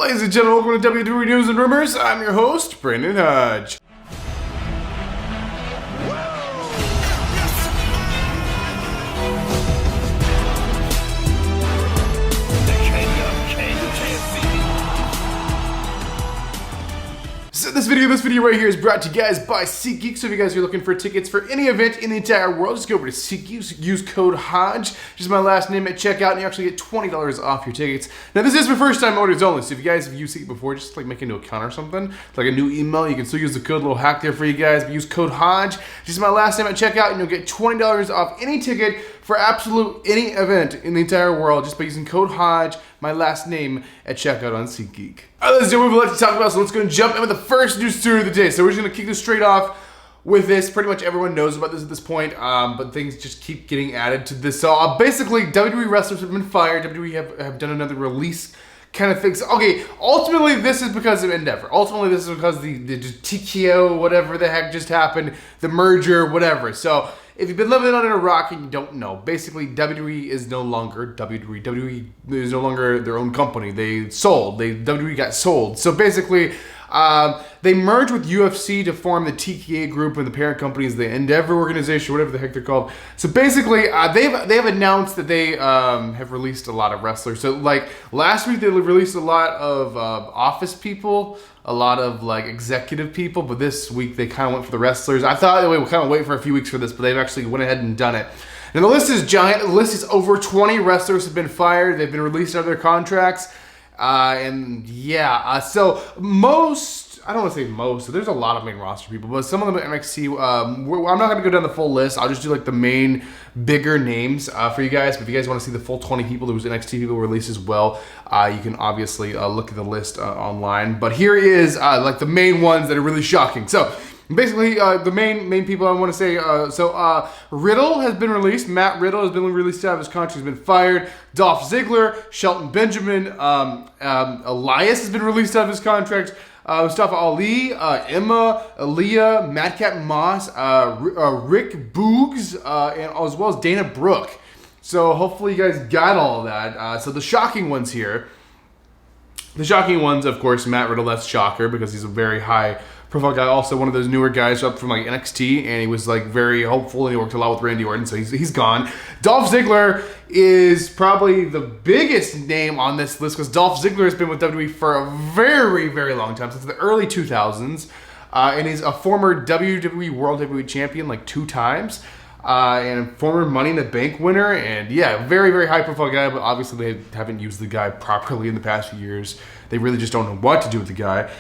Ladies and gentlemen, welcome to WWE News and Rumors. I'm your host, Brandon Hodge. So this video right here is brought to you guys by SeatGeek. So if you guys are looking for tickets for any event in the entire world, just go over to SeatGeek, use code HODGE, just my last name at checkout, and you actually get $20 off your tickets. Now this is for first time orders only, so if you guys have used SeatGeek before, just like make a new account or something, like a new email, you can still use the code, little hack there for you guys, but use code HODGE, just my last name at checkout, and you'll get $20 off any ticket for absolute any event in the entire world just by using code HODGE, my last name, at checkout on SeatGeek. Alright, let's do what we like to talk about, so let's go and jump in with the first news story of the day. So we're just going to kick this straight off with this. Pretty much everyone knows about this at this point, but things just keep getting added to this. So basically, WWE wrestlers have been fired. WWE have done another release kind of things. Okay, ultimately this is because of Endeavor. Ultimately this is because the TKO, whatever the heck just happened, the merger, whatever. So if you've been living under a rock and you don't know, basically WWE is no longer WWE is no longer their own company. WWE got sold. So basically, they merged with UFC to form the TKA group, and the parent company is the Endeavor organization, whatever the heck they're called. So basically, they've announced that they have released a lot of wrestlers. So like last week, they released a lot of office people, a lot of like executive people, but this week they kind of went for the wrestlers. I thought we would kind of wait for a few weeks for this, but they've actually went ahead and done it. And the list is giant. The list is over 20 wrestlers have been fired. They've been released out of their contracts. So most, I don't want to say most, so there's a lot of main roster people, but some of them at NXT, I'm not going to go down the full list. I'll just do like the main bigger names for you guys. But if you guys want to see the full 20 people, there was NXT people released as well. You can obviously look at the list online. But here is like the main ones that are really shocking. So basically, the main people I want to say, Riddle has been released. Matt Riddle has been released out of his contract, has been fired. Dolph Ziggler, Shelton Benjamin, Elias has been released out of his contract. Mustafa Ali, Emma, Aaliyah, Madcap Moss, Rick Boogs, and as well as Dana Brooke. So hopefully you guys got all of that. So the shocking ones here. The shocking ones, of course, Matt Riddle, that's shocker because he's a very high profile guy. Also one of those newer guys up from like NXT, and he was like very hopeful, and he worked a lot with Randy Orton, so he's gone. Dolph Ziggler is probably the biggest name on this list because Dolph Ziggler has been with WWE for a very, very long time, since the early 2000s, and he's a former WWE World Heavyweight Champion like 2 times. And a former Money in the Bank winner, and yeah, very, very high profile guy, but obviously they haven't used the guy properly in the past few years. They really just don't know what to do with the guy.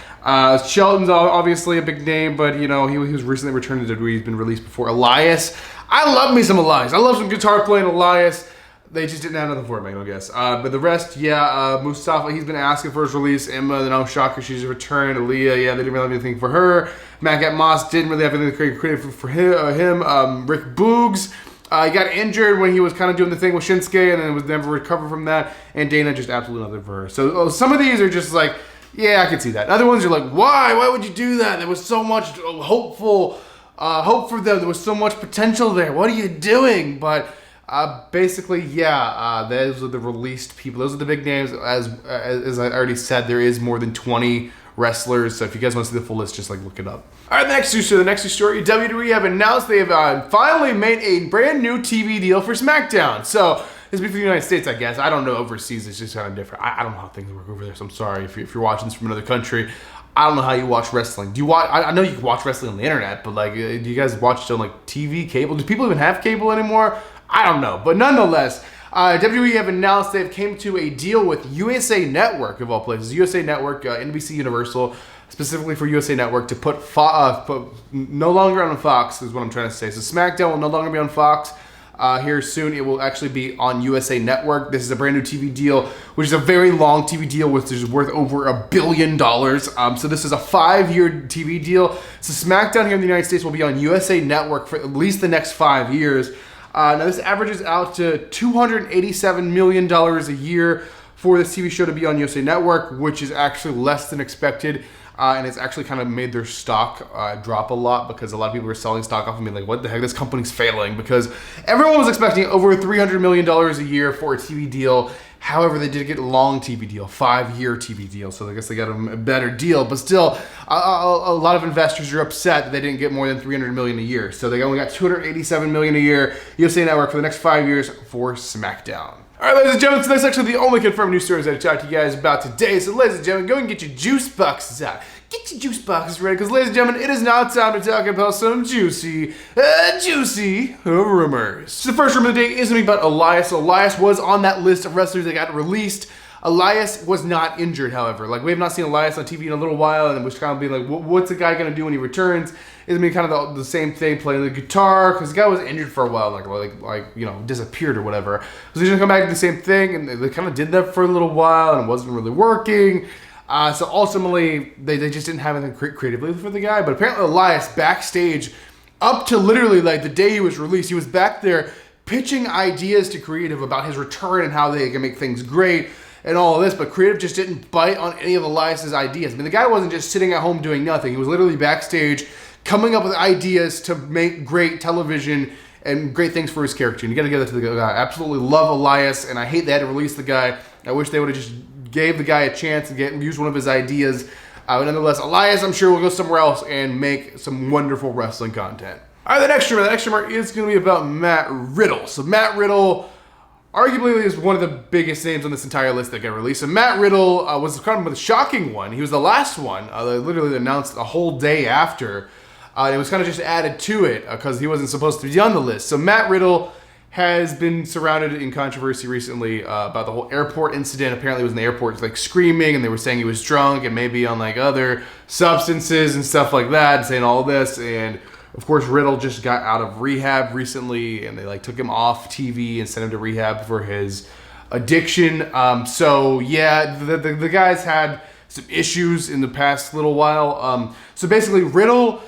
Shelton's obviously a big name, but you know, he was recently returned to WWE. He's been released before. Elias, I love me some Elias. I love some guitar playing Elias. They just didn't have nothing for him, I guess. But the rest, Mustafa, he's been asking for his release. Emma, no shocker, she's returned. Aaliyah, they didn't really have anything for her. Madcap Moss didn't really have anything creative for him. Rick Boogs, he got injured when he was kind of doing the thing with Shinsuke, and then was never recovered from that. And Dana, just absolutely nothing for her. So some of these are just like, yeah, I can see that. Other ones are like, why? Why would you do that? There was so much hope for them. There was so much potential there. What are you doing? But basically, those are the released people. Those are the big names. As I already said, there is more than 20 wrestlers. So if you guys want to see the full list, just like look it up. All right, the next news story. WWE have announced they have finally made a brand new TV deal for Smackdown. So this will be for the United States, I guess. I don't know overseas. It's just kind of different. I don't know how things work over there. So I'm sorry if you're watching this from another country. I don't know how you watch wrestling. Do you watch? I know you can watch wrestling on the internet, but like, do you guys watch it on like TV, cable? Do people even have cable anymore? I don't know, but nonetheless, WWE have announced they've came to a deal with USA Network, of all places. USA Network, NBC Universal, specifically for USA Network, to put no longer on Fox, is what I'm trying to say. So SmackDown will no longer be on Fox. Here soon, it will actually be on USA Network. This is a brand new TV deal, which is a very long TV deal, which is worth over $1 billion. So this is a 5-year TV deal. So SmackDown here in the United States will be on USA Network for at least the next 5 years. Now this averages out to $287 million a year for this TV show to be on USA Network, which is actually less than expected. And it's actually kind of made their stock drop a lot because a lot of people are selling stock off and being like, what the heck, this company's failing, because everyone was expecting over $300 million a year for a TV deal. However, they did get a long TV deal, 5-year TV deal, so I guess they got a better deal. But still, a lot of investors are upset that they didn't get more than $300 million a year. So they only got $287 million a year, USA Network, for the next 5 years for SmackDown. All right, ladies and gentlemen, so that's actually the only confirmed news stories I talked to you guys about today. So, ladies and gentlemen, go and get your juice boxes out. Get your juice boxes ready, because, ladies and gentlemen, it is now time to talk about some juicy rumors. So the first rumor of the day is going to be about Elias. Elias was on that list of wrestlers that got released. Elias was not injured, however. Like, we have not seen Elias on TV in a little while, and we're kind of being like, what's the guy going to do when he returns? It's going to be kind of the same thing, playing the guitar, because the guy was injured for a while, like you know, disappeared or whatever. So he's going to come back to the same thing, and they kind of did that for a little while, and it wasn't really working. So ultimately, they just didn't have anything creatively for the guy. But apparently Elias, backstage, up to literally like the day he was released, he was back there pitching ideas to creative about his return and how they can make things great and all of this. But creative just didn't bite on any of Elias's ideas. I mean, the guy wasn't just sitting at home doing nothing. He was literally backstage coming up with ideas to make great television and great things for his character. And you got to give that to the guy. I absolutely love Elias, and I hate they had to release the guy. I wish they would have just gave the guy a chance and use one of his ideas. But nonetheless, Elias, I'm sure, will go somewhere else and make some wonderful wrestling content. All right, the next rumor is going to be about Matt Riddle. So Matt Riddle arguably is one of the biggest names on this entire list that got released. So Matt Riddle was kind of a shocking one. He was the last one. They literally announced a whole day after. It was kind of just added to it because he wasn't supposed to be on the list. So Matt Riddle has been surrounded in controversy recently about the whole airport incident. Apparently he was in the airport like screaming, and they were saying he was drunk and maybe on like other substances and stuff like that, and saying all this. And of course Riddle just got out of rehab recently, and they like took him off TV and sent him to rehab for his addiction. So yeah, the guy's had some issues in the past little while. So basically Riddle,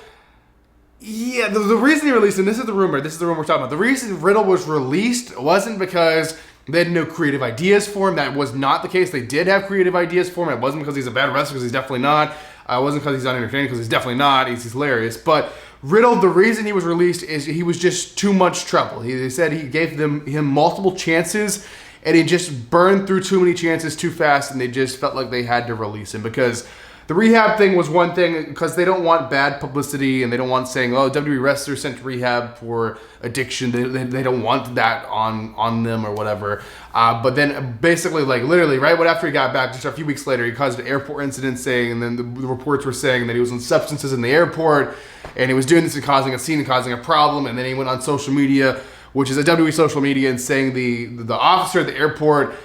yeah, the reason he released him, this is the rumor we're talking about. The reason Riddle was released wasn't because they had no creative ideas for him. That was not the case. They did have creative ideas for him. It wasn't because he's a bad wrestler, because he's definitely not. It wasn't because he's not entertaining, because he's definitely not. He's hilarious. But Riddle, the reason he was released is he was just too much trouble. They said he gave him multiple chances, and he just burned through too many chances too fast, and they just felt like they had to release him because the rehab thing was one thing, because they don't want bad publicity, and they don't want saying, oh, WWE wrestler sent to rehab for addiction. They don't want that on them or whatever. But then basically, like literally right after he got back, just a few weeks later, he caused an airport incident saying, and then the reports were saying that he was on substances in the airport, and he was doing this and causing a scene and causing a problem. And then he went on social media, which is a WWE social media, and saying the officer at the airport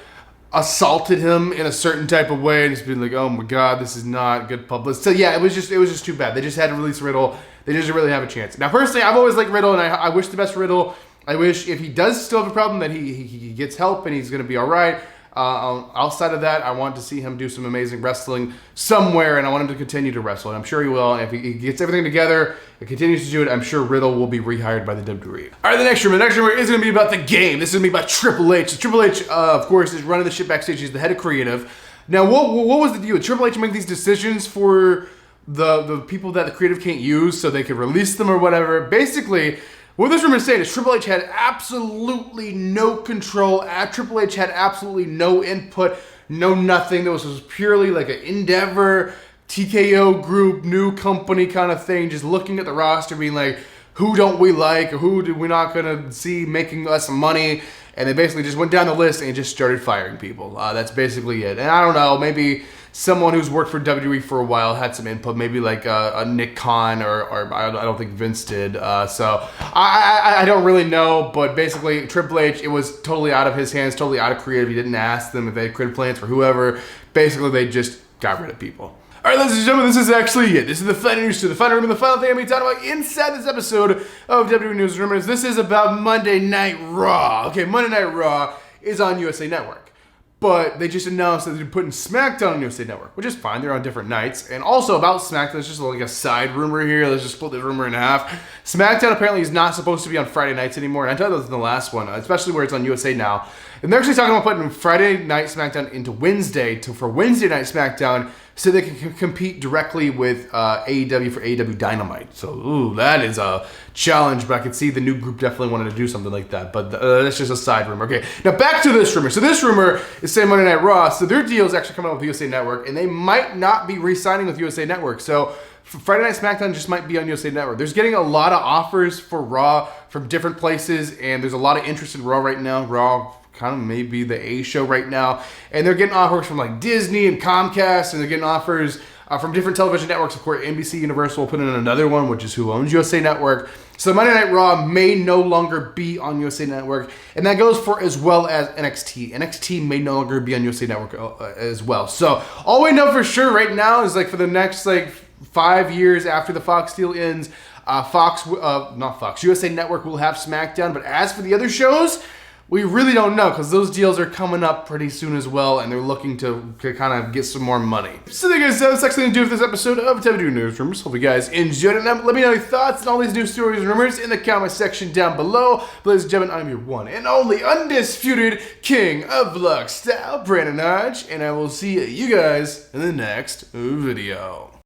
assaulted him in a certain type of way, and just being like, oh my god, this is not good publicity. So yeah, it was just too bad. They just had to release Riddle. They didn't really have a chance. Now personally, I've always liked Riddle, and I wish the best for Riddle. I wish if he does still have a problem that he gets help and he's going to be all right. Outside of that, I want to see him do some amazing wrestling somewhere, and I want him to continue to wrestle, and I'm sure he will. And if he gets everything together and continues to do it, I'm sure Riddle will be rehired by the WWE. All right, the next rumor is going to be about the game. This is going to be about Triple H. So Triple H, of course, is running the shit backstage. He's the head of creative. Now, what was the deal? Triple H make these decisions for the people that the creative can't use so they could release them or whatever. Basically, what this rumor is saying is Triple H had absolutely no control. Triple H had absolutely no input, no nothing. This was purely like an Endeavor, TKO group, new company kind of thing, just looking at the roster being like, who don't we like, or who do we not going to see making us money? And they basically just went down the list and just started firing people. That's basically it. And I don't know, maybe someone who's worked for WWE for a while had some input, maybe like a Nick Khan, or I don't think Vince did. So I don't really know, but basically Triple H, it was totally out of his hands, totally out of creative. He didn't ask them if they had creative plans for whoever. Basically, they just got rid of people. All right, ladies and gentlemen, this is actually it. This is the final news to the final rumor. The final thing I'm going to be talking about inside this episode of WWE News Rumors. This is about Monday Night Raw. Okay, Monday Night Raw is on USA Network. But they just announced that they're putting SmackDown on USA Network, which is fine. They're on different nights. And also about SmackDown, there's just like a side rumor here. Let's just split this rumor in half. SmackDown apparently is not supposed to be on Friday nights anymore. And I told you this in the last one, especially where it's on USA now. And they're actually talking about putting Friday night SmackDown into Wednesday for Wednesday night SmackDown so they can compete directly with AEW for AEW Dynamite. So, ooh, that is a challenge, but I could see the new group definitely wanted to do something like that. But that's just a side rumor. Okay, now back to this rumor. So this rumor is saying Monday Night Raw. So their deal is actually coming out with USA Network, and they might not be re-signing with USA Network. So Friday Night SmackDown just might be on USA Network. There's getting a lot of offers for Raw from different places, and there's a lot of interest in Raw right now. Raw kind of maybe the A show right now, and they're getting offers from like Disney and Comcast, and they're getting offers from different television networks. Of course, NBC Universal will put in another one, which is who owns USA Network. So Monday Night Raw may no longer be on USA Network, and that goes for as well as NXT. NXT may no longer be on USA Network as well. So all we know for sure right now is like for the next like 5 years after the Fox deal ends, USA Network will have SmackDown. But as for the other shows, we really don't know because those deals are coming up pretty soon as well, and they're looking to kind of get some more money. So there you guys, that's actually going to do with this episode of WWE News Rumors. Hope you guys enjoyed it. Now, let me know your thoughts on all these news stories and rumors in the comment section down below. But ladies and gentlemen, I'm your one and only undisputed king of vlog style, Brandon Hodge, and I will see you guys in the next video.